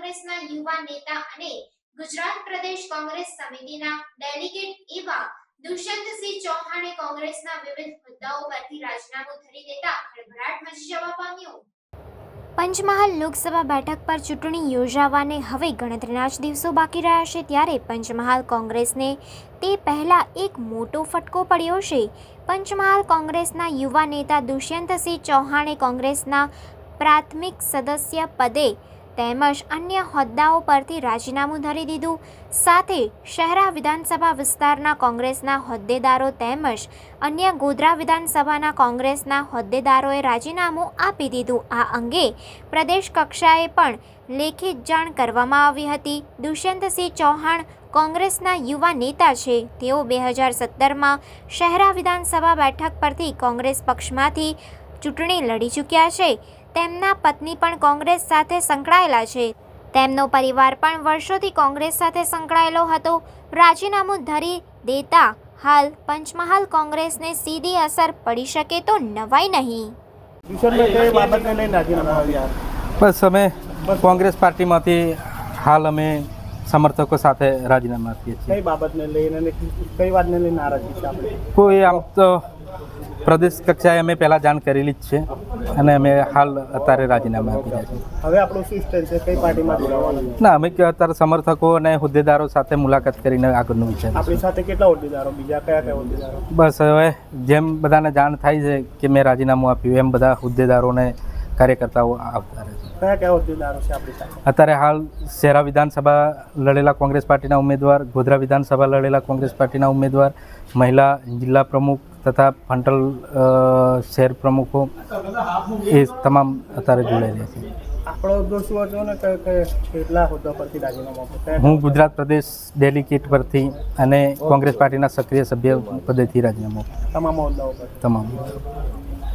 કોંગ્રેસના યુવા નેતા અને ગુજરાત પ્રદેશ કોંગ્રેસ સમિતિના ડેલિગેટ એવા દુષ્યંતસિંહ ચૌહાણે કોંગ્રેસના વિવિધ હોદ્દાઓ પરથી રાજીનામું ધરી દેતા ખળભળાટ મચી જવા પામ્યો। પંચમહાલ લોકસભા બેઠક પર ચૂંટણી યોજાવાને હવે ગણતરીના જ દિવસો બાકી રહ્યા છે, ત્યારે પંચમહાલ કોંગ્રેસને તે પહેલા એક મોટો ફટકો પડ્યો છે। પંચમહાલ કોંગ્રેસના યુવા નેતા દુષ્યંતસિંહ ચૌહાણે કોંગ્રેસના પ્રાથમિક સદસ્ય પદે તેમજ અન્ય હોદ્દાઓ પરથી રાજીનામું ધરી દીધું। સાથે શહેરા વિધાનસભા વિસ્તારના કોંગ્રેસના હોદ્દેદારો તેમજ અન્ય ગોધરા વિધાનસભાના કોંગ્રેસના હોદ્દેદારોએ રાજીનામું આપી દીધું। આ અંગે પ્રદેશ કક્ષાએ પણ લેખિત જાણ કરવામાં આવી હતી। દુષ્યંતસિંહ ચૌહાણ કોંગ્રેસના યુવા નેતા છે। તેઓ 2017માં શહેરા વિધાનસભા બેઠક પરથી કોંગ્રેસ પક્ષમાંથી ચૂંટણી લડી ચૂક્યા છે। તેમના પત્ની પણ કોંગ્રેસ સાથે સંકળાયેલા છે। તેમનો પરિવાર પણ વર્ષોથી કોંગ્રેસ સાથે સંકળાયેલો હતો। રાજીનામું ધરી દેતા હાલ પંચમહાલ કોંગ્રેસને સીધી અસર પડી શકે તો નવાઈ નહીં। બસ અમે કોંગ્રેસ પાર્ટીમાંથી હાલ અમે સમર્થકો સાથે રાજીનામું આપીએ છીએ। કઈ બાબતને લઈને કઈ વાતને લઈને નારાજગી છે આપણે? કોઈ આમ તો પ્રદેશ કક્ષાએ અમે પહેલાં જાણ કરેલી જ છે અને અમે હાલ અત્યારે રાજીનામું આપી રહ્યા છીએ। હવે આપણું શું સ્ટેન્ડ છે? કઈ પાર્ટીમાં જોડાવાનું? ના, અમે અત્યારે સમર્થકો અને હોદ્દેદારો સાથે મુલાકાત કરીને આગળનું વિચાર। આપણી સાથે કેટલા હોદ્દેદારો, બીજા કયા કયા હોદ્દેદારો? બસ હવે જેમ બધાને જાણ થાય છે કે મેં રાજીનામું આપ્યું એમ બધા હોદ્દેદારોને કાર્યકર્તાઓ આવતા રહે છે। કયા કયા હોદ્દેદારો છે આપણી સાથે? અત્યારે હાલ શહેરા વિધાનસભા લડેલા કોંગ્રેસ પાર્ટીના ઉમેદવાર, ગોધરા વિધાનસભા લડેલા કોંગ્રેસ પાર્ટીના ઉમેદવાર, મહિલા જિલ્લા પ્રમુખ તથા ફંટલ શહેર પ્રમુખો એ તમામ અત્યારે જોડાયેલા છે। આપણો હોદ્દો શું હતો ને કેટલા હોદ્દા પરથી રાજીનામું આપ્યું? હું ગુજરાત પ્રદેશ ડેલિગેટ પરથી અને કોંગ્રેસ પાર્ટીના સક્રિય સભ્ય પદેથી રાજીનામું તમામ હોદ્દાઓ પર? તમામ।